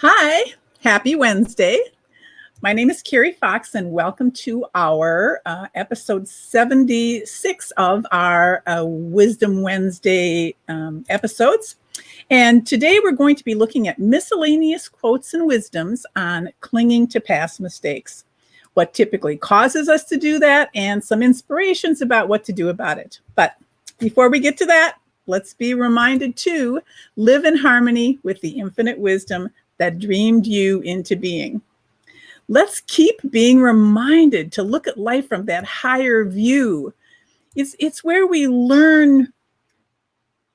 Hi, happy Wednesday. My name is Carrie Fox, and welcome to our episode 76 of our Wisdom Wednesday episodes. And today we're going to be looking at miscellaneous quotes and wisdoms on clinging to past mistakes, what typically causes us to do that, and some inspirations about what to do about it. But before we get to that, let's be reminded to live in harmony with the infinite wisdom that dreamed you into being. Let's keep being reminded to look at life from that higher view. It's where we learn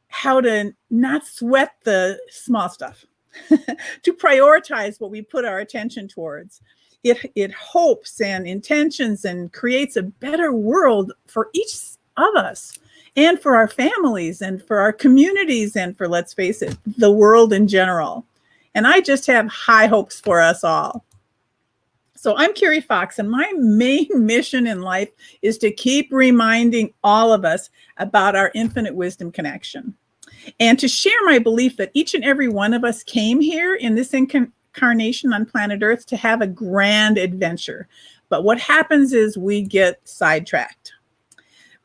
how to not sweat the small stuff, to prioritize what we put our attention towards. It hopes and intentions and creates a better world for each of us and for our families and for our communities and for, let's face it, the world in general. And I just have high hopes for us all. So I'm Carrie Fox, and my main mission in life is to keep reminding all of us about our infinite wisdom connection, and to share my belief that each and every one of us came here in this incarnation on planet Earth to have a grand adventure. But what happens is we get sidetracked.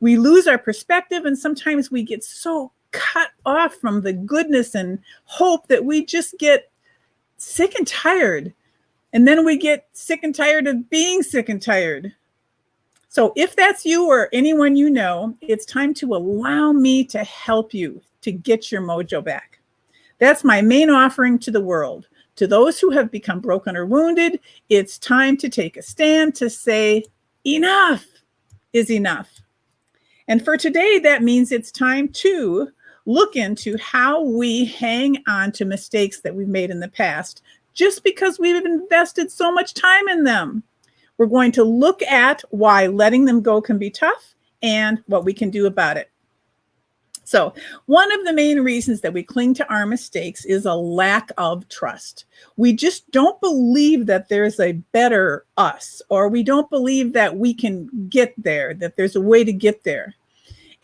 We lose our perspective, and sometimes we get so cut off from the goodness and hope that we just get sick and tired. And then we get sick and tired of being sick and tired. So if that's you or anyone you know, it's time to allow me to help you to get your mojo back. That's my main offering to the world. To those who have become broken or wounded, it's time to take a stand to say, enough is enough. And for today, that means it's time to look into how we hang on to mistakes that we've made in the past, just because we've invested so much time in them. We're going to look at why letting them go can be tough and what we can do about it. So one of the main reasons that we cling to our mistakes is a lack of trust. We just don't believe that there's a better us, or we don't believe that we can get there, that there's a way to get there.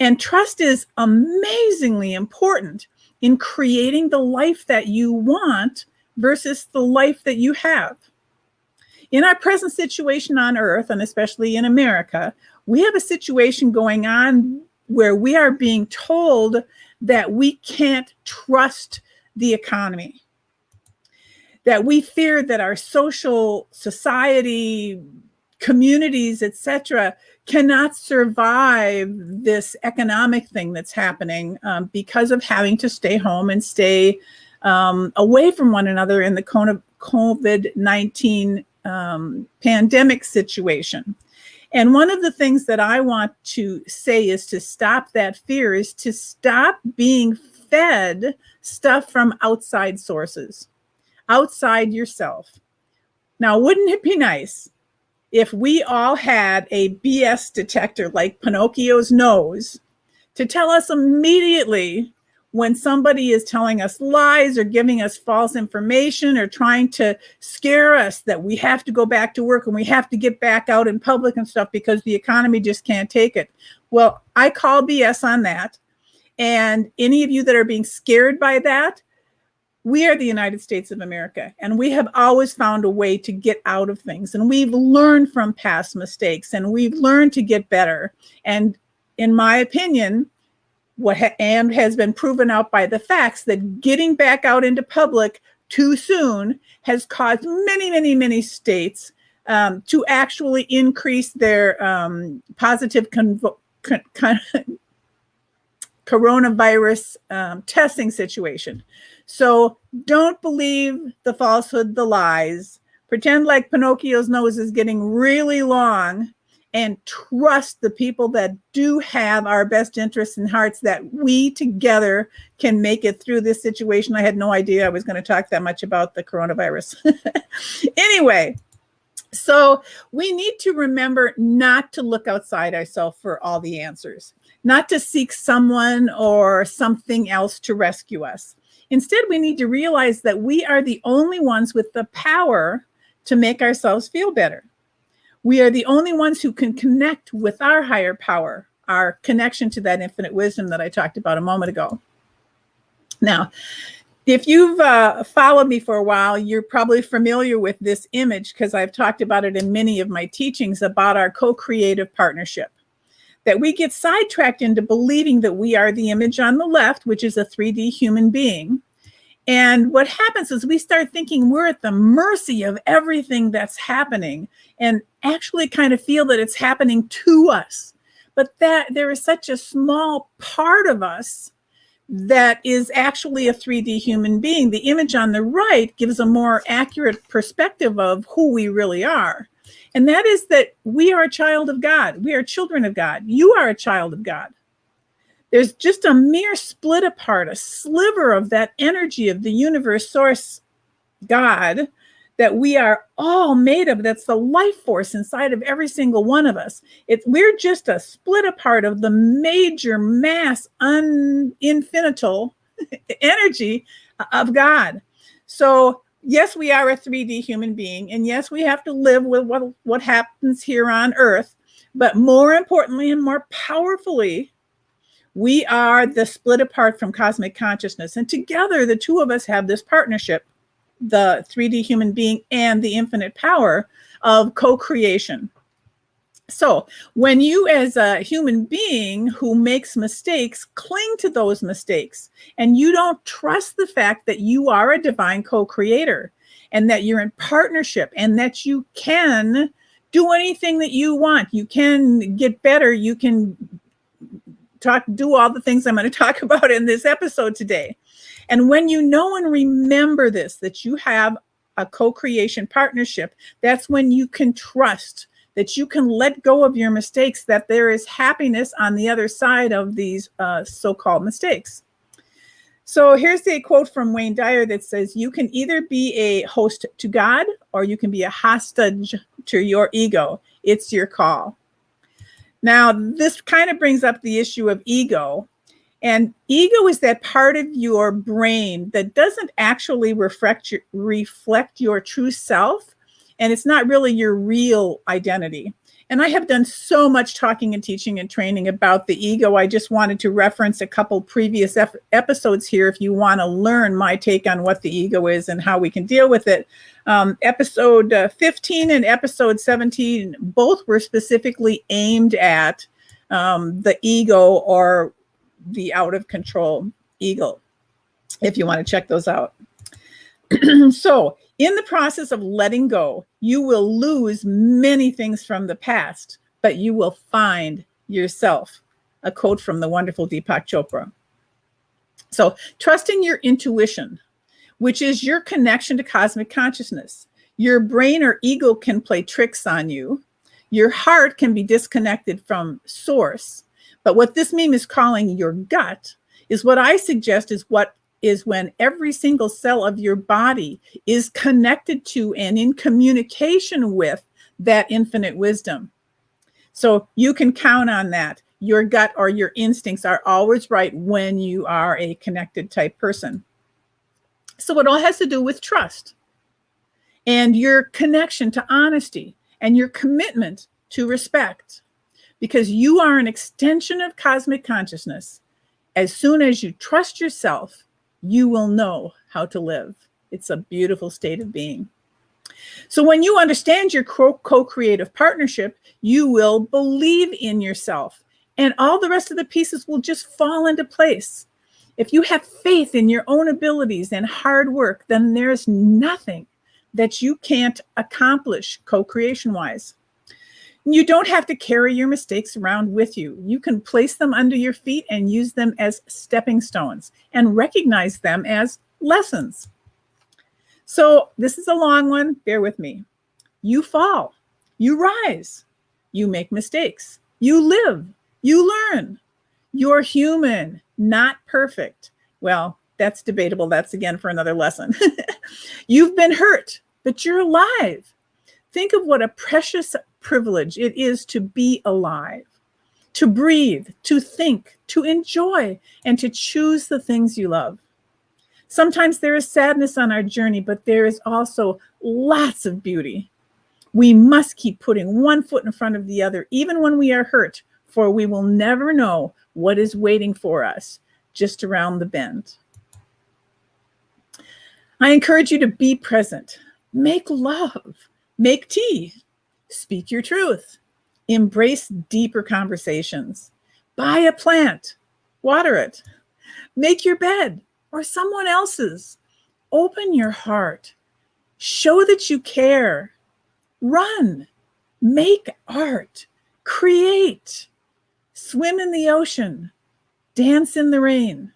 And trust is amazingly important in creating the life that you want versus the life that you have. In our present situation on Earth, and especially in America, we have a situation going on where we are being told that we can't trust the economy, that we fear that our social society, communities, etc., cannot survive this economic thing that's happening because of having to stay home and stay away from one another in the COVID-19 pandemic situation. And one of the things that I want to say is to stop that fear, is to stop being fed stuff from outside sources, outside yourself. Now, wouldn't it be nice if we all had a BS detector like Pinocchio's nose to tell us immediately when somebody is telling us lies or giving us false information or trying to scare us that we have to go back to work and we have to get back out in public and stuff because the economy just can't take it? Well, I call BS on that. And any of you that are being scared by that, we are the United States of America, and we have always found a way to get out of things. And we've learned from past mistakes, and we've learned to get better. And in my opinion, and has been proven out by the facts, that getting back out into public too soon has caused many, many, many states to actually increase their positive coronavirus testing situation. So don't believe the falsehood, the lies. Pretend like Pinocchio's nose is getting really long, and trust the people that do have our best interests in hearts, that we together can make it through this situation. I had no idea I was going to talk that much about the coronavirus. Anyway, so we need to remember not to look outside ourselves for all the answers, not to seek someone or something else to rescue us. Instead, we need to realize that we are the only ones with the power to make ourselves feel better. We are the only ones who can connect with our higher power, our connection to that infinite wisdom that I talked about a moment ago. Now, If you've followed me for a while, you're probably familiar with this image because I've talked about it in many of my teachings about our co-creative partnership. That we get sidetracked into believing that we are the image on the left, which is a 3D human being. And what happens is we start thinking we're at the mercy of everything that's happening and actually kind of feel that it's happening to us. But that there is such a small part of us that is actually a 3D human being. The image on the right gives a more accurate perspective of who we really are. And that is that we are a child of God. We are children of God. You are a child of God. There's just a mere split apart, a sliver of that energy of the universe source, God, that we are all made of. That's the life force inside of every single one of us. We're just a split apart of the major mass, infinital energy of God. So yes, we are a 3D human being, and yes, we have to live with what happens here on Earth. But more importantly and more powerfully, we are the split apart from cosmic consciousness. And together, the two of us have this partnership, the 3D human being and the infinite power of co-creation. So when you as a human being who makes mistakes cling to those mistakes and you don't trust the fact that you are a divine co-creator and that you're in partnership and that you can do anything that you want, you can get better, you can do all the things I'm going to talk about in this episode today. And when you know and remember this, that you have a co-creation partnership, that's when you can trust that you can let go of your mistakes, that there is happiness on the other side of these so-called mistakes. So here's a quote from Wayne Dyer that says, you can either be a host to God or you can be a hostage to your ego. It's your call. Now, this kind of brings up the issue of ego. And ego is that part of your brain that doesn't actually reflect your true self. And it's not really your real identity. And I have done so much talking and teaching and training about the ego. I just wanted to reference a couple previous episodes here if you want to learn my take on what the ego is and how we can deal with it. Episode 15 and episode 17, both were specifically aimed at the ego or the out of control ego, if you want to check those out. So in the process of letting go, you will lose many things from the past, but you will find yourself. A quote from the wonderful Deepak Chopra. So trusting your intuition, which is your connection to cosmic consciousness. Your brain or ego can play tricks on you. Your heart can be disconnected from source. But what this meme is calling your gut is what I suggest is when every single cell of your body is connected to and in communication with that infinite wisdom. So you can count on that. Your gut or your instincts are always right when you are a connected type person. So it all has to do with trust and your connection to honesty and your commitment to respect, because you are an extension of cosmic consciousness. As soon as you trust yourself, you will know how to live. It's a beautiful state of being. So when you understand your co-creative partnership, you will believe in yourself and all the rest of the pieces will just fall into place. If you have faith in your own abilities and hard work, then there's nothing that you can't accomplish co-creation wise. You don't have to carry your mistakes around with you. You can place them under your feet and use them as stepping stones and recognize them as lessons. So this is a long one. Bear with me. You fall, you rise, you make mistakes, you live, you learn. You're human, not perfect. Well, that's debatable. That's again for another lesson. You've been hurt, but you're alive. Think of what a precious privilege it is to be alive, to breathe, to think, to enjoy, and to choose the things you love. Sometimes there is sadness on our journey, but there is also lots of beauty. We must keep putting one foot in front of the other, even when we are hurt, for we will never know what is waiting for us just around the bend. I encourage you to be present, make love, make tea, speak your truth, embrace deeper conversations, buy a plant, water it, make your bed or someone else's, open your heart, show that you care, run, make art, create, swim in the ocean, dance in the rain,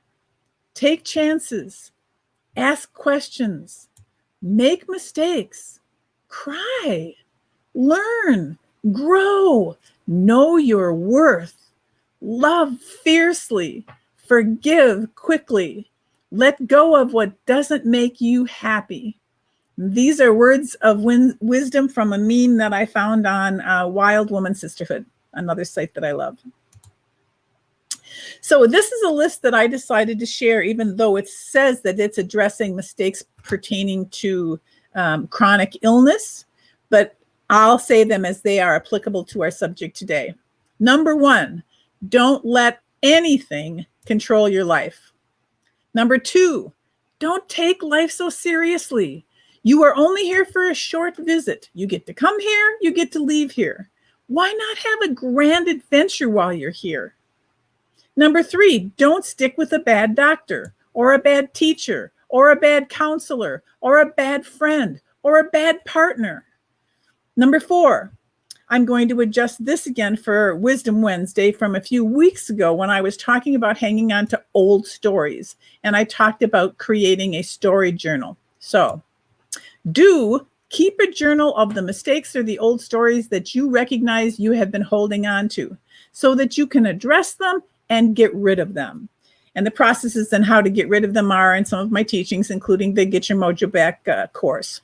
take chances, ask questions, make mistakes, cry, learn, grow, know your worth, love fiercely, forgive quickly, let go of what doesn't make you happy. These are words of wisdom from a meme that I found on Wild Woman Sisterhood, another site that I love. So this is a list that I decided to share, even though it says that it's addressing mistakes pertaining to chronic illness, but I'll say them as they are applicable to our subject today. Number 1, don't let anything control your life. Number 2, don't take life so seriously. You are only here for a short visit. You get to come here, you get to leave here. Why not have a grand adventure while you're here? Number 3, don't stick with a bad doctor or a bad teacher or a bad counselor or a bad friend or a bad partner. Number 4, I'm going to adjust this again for Wisdom Wednesday from a few weeks ago when I was talking about hanging on to old stories, and I talked about creating a story journal. So do keep a journal of the mistakes or the old stories that you recognize you have been holding on to so that you can address them and get rid of them. And the processes and how to get rid of them are in some of my teachings, including the Get Your Mojo Back course.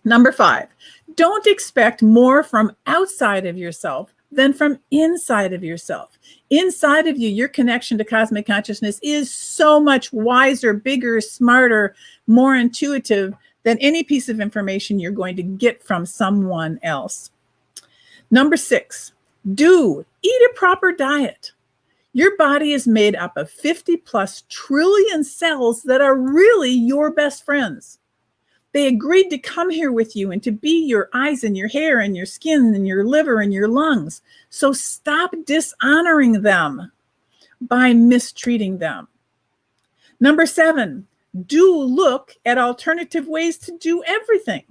Number 5, don't expect more from outside of yourself than from inside of yourself. Inside of you, your connection to cosmic consciousness is so much wiser, bigger, smarter, more intuitive than any piece of information you're going to get from someone else. Number 6, do eat a proper diet. Your body is made up of 50+ trillion cells that are really your best friends. They agreed to come here with you and to be your eyes and your hair and your skin and your liver and your lungs. So stop dishonoring them by mistreating them. Number 7, do look at alternative ways to do everything.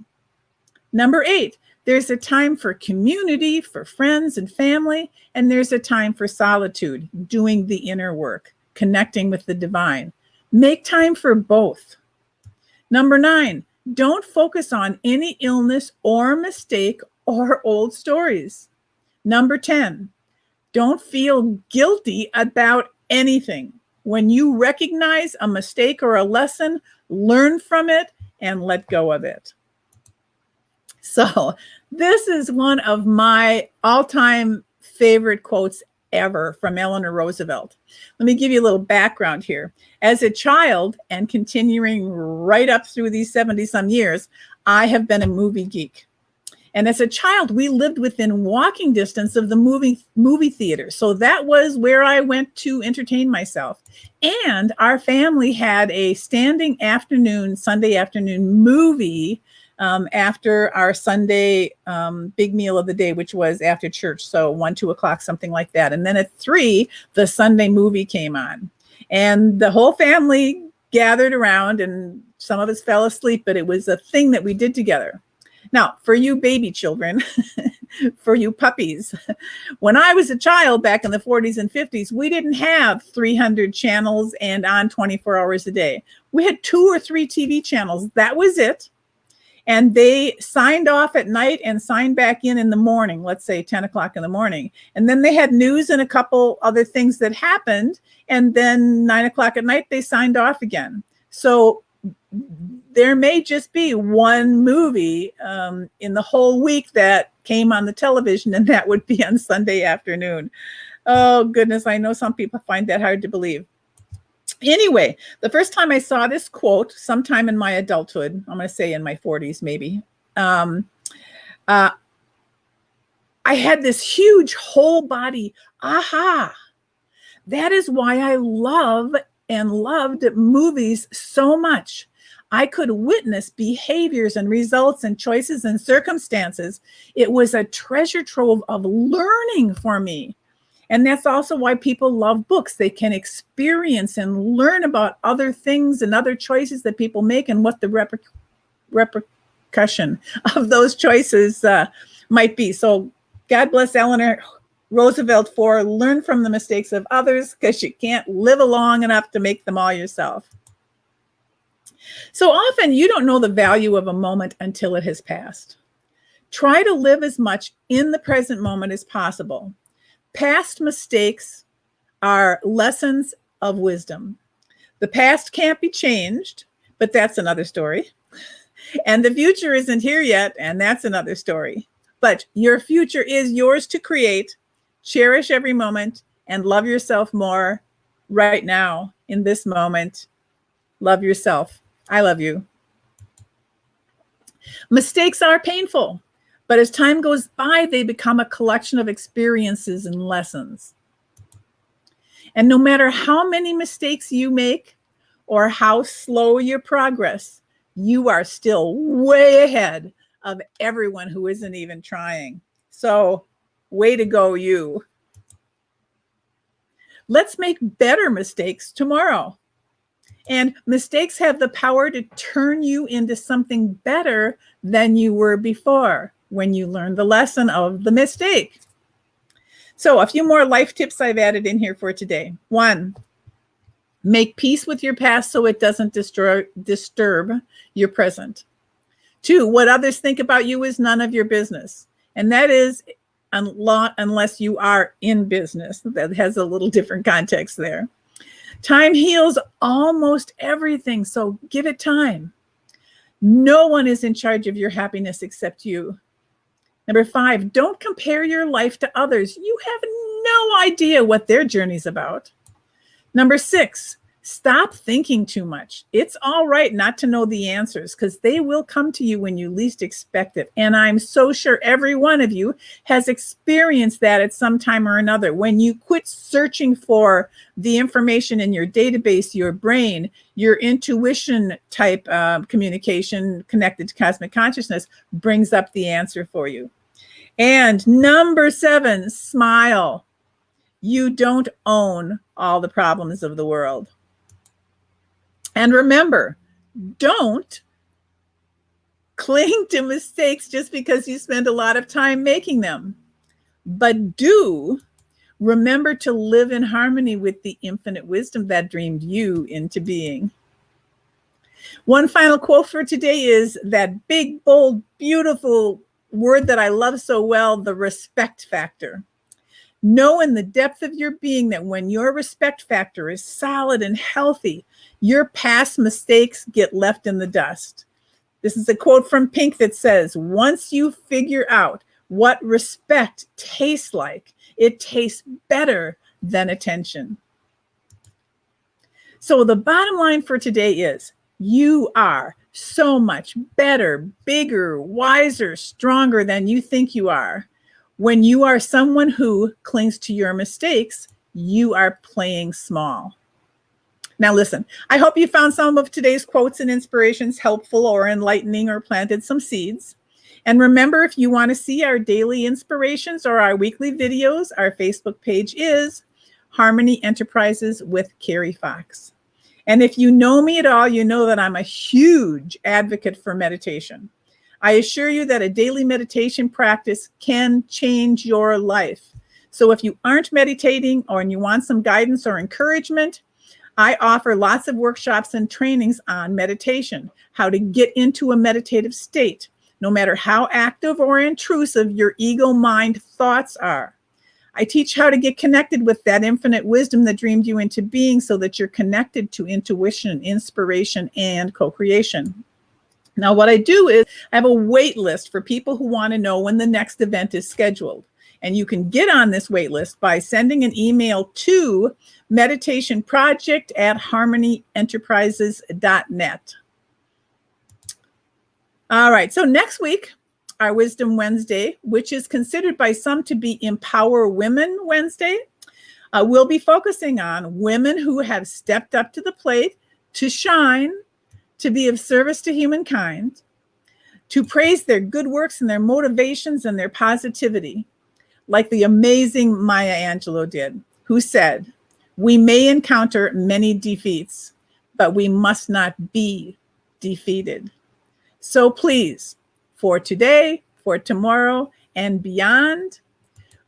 Number 8, there's a time for community, for friends and family, and there's a time for solitude, doing the inner work, connecting with the divine. Make time for both. Number 9, don't focus on any illness or mistake or old stories. Number 10, don't feel guilty about anything. When you recognize a mistake or a lesson, learn from it and let go of it. So this is one of my all-time favorite quotes ever from Eleanor Roosevelt. Let me give you a little background here. As a child and continuing right up through these 70-some years, I have been a movie geek. And as a child, we lived within walking distance of the movie theater. So that was where I went to entertain myself. And our family had a standing Sunday afternoon movie after our Sunday big meal of the day, which was after church. So 1, 2 o'clock, something like that. And then at 3, the Sunday movie came on. And the whole family gathered around and some of us fell asleep, but it was a thing that we did together. Now, for you baby children, for you puppies, when I was a child back in the 40s and 50s, we didn't have 300 channels and on 24 hours a day. We had 2 or 3 TV channels. That was it. And they signed off at night and signed back in the morning, let's say 10 o'clock in the morning. And then they had news and a couple other things that happened. And then 9 o'clock at night, they signed off again. So there may just be one movie in the whole week that came on the television, and that would be on Sunday afternoon. Oh, goodness. I know some people find that hard to believe. Anyway, the first time I saw this quote, sometime in my adulthood, I'm going to say in my 40s maybe, I had this huge whole body aha. That is why I love and loved movies so much. I could witness behaviors and results and choices and circumstances. It was a treasure trove of learning for me. And that's also why people love books. They can experience and learn about other things and other choices that people make and what the repercussion of those choices might be. So God bless Eleanor Roosevelt for learn from the mistakes of others, because you can't live long enough to make them all yourself. So often you don't know the value of a moment until it has passed. Try to live as much in the present moment as possible. Past mistakes are lessons of wisdom. The past can't be changed, but that's another story. And the future isn't here yet, and that's another story. But your future is yours to create. Cherish every moment and love yourself more right now in this moment. Love yourself. I love you. Mistakes are painful, but as time goes by, they become a collection of experiences and lessons. And no matter how many mistakes you make or how slow your progress, you are still way ahead of everyone who isn't even trying. So, way to go, you. Let's make better mistakes tomorrow. And mistakes have the power to turn you into something better than you were before when you learn the lesson of the mistake. So a few more life tips I've added in here for today. 1, make peace with your past so it doesn't disturb your present. 2, what others think about you is none of your business. And that is unless you are in business. That has a little different context there. Time heals almost everything, so give it time. No one is in charge of your happiness except you. Number 5, don't compare your life to others. You have no idea what their journey's about. Number 6, stop thinking too much. It's all right not to know the answers, because they will come to you when you least expect it. And I'm so sure every one of you has experienced that at some time or another. When you quit searching for the information in your database, your brain, your intuition type communication connected to cosmic consciousness brings up the answer for you. And number 7, smile. You don't own all the problems of the world. And remember, don't cling to mistakes just because you spend a lot of time making them. But do remember to live in harmony with the infinite wisdom that dreamed you into being. One final quote for today is that big, bold, beautiful word that I love so well, the respect factor. Know in the depth of your being that when your respect factor is solid and healthy, your past mistakes get left in the dust. This is a quote from Pink that says, once you figure out what respect tastes like, it tastes better than attention. So the bottom line for today is you are so much better, bigger, wiser, stronger than you think you are. When you are someone who clings to your mistakes, you are playing small. Now listen, I hope you found some of today's quotes and inspirations helpful or enlightening or planted some seeds. And remember, if you want to see our daily inspirations or our weekly videos, our Facebook page is Harmony Enterprises with Carrie Fox. And if you know me at all, you know that I'm a huge advocate for meditation. I assure you that a daily meditation practice can change your life. So if you aren't meditating or you want some guidance or encouragement, I offer lots of workshops and trainings on meditation, how to get into a meditative state, no matter how active or intrusive your ego mind thoughts are. I teach how to get connected with that infinite wisdom that dreamed you into being so that you're connected to intuition, inspiration, and co-creation. Now, what I do is I have a wait list for people who want to know when the next event is scheduled. And you can get on this wait list by sending an email to meditationproject@harmonyenterprises.net. All right, so next week, our Wisdom Wednesday, which is considered by some to be Empower Women Wednesday, we'll be focusing on women who have stepped up to the plate to shine, to be of service to humankind, to praise their good works and their motivations and their positivity, like the amazing Maya Angelou did, who said, "We may encounter many defeats, but we must not be defeated." So please, for today, for tomorrow, and beyond,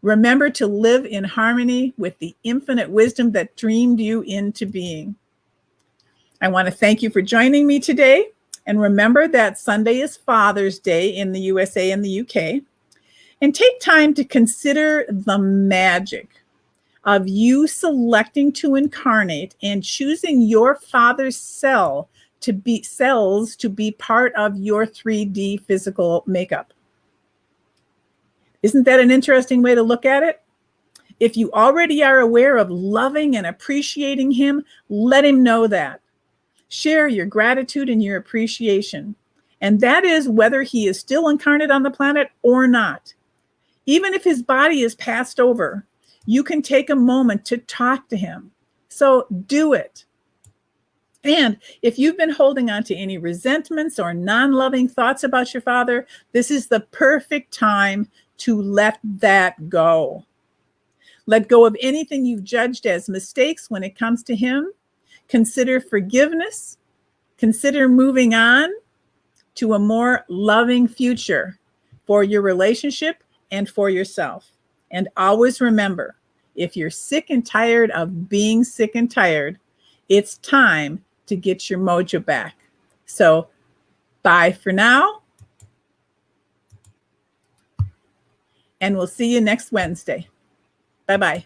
remember to live in harmony with the infinite wisdom that dreamed you into being. I want to thank you for joining me today. And remember that Sunday is Father's Day in the USA and the UK. And take time to consider the magic of you selecting to incarnate and choosing your father's cells to be part of your 3D physical makeup. Isn't that an interesting way to look at it? If you already are aware of loving and appreciating him, let him know that. Share your gratitude and your appreciation. And that is whether he is still incarnate on the planet or not. Even if his body is passed over, you can take a moment to talk to him. So do it. And if you've been holding on to any resentments or non-loving thoughts about your father, this is the perfect time to let that go. Let go of anything you've judged as mistakes when it comes to him. Consider forgiveness. Consider moving on to a more loving future for your relationship and for yourself. And always remember, if you're sick and tired of being sick and tired, it's time to get your mojo back. So bye for now. And we'll see you next Wednesday. Bye-bye.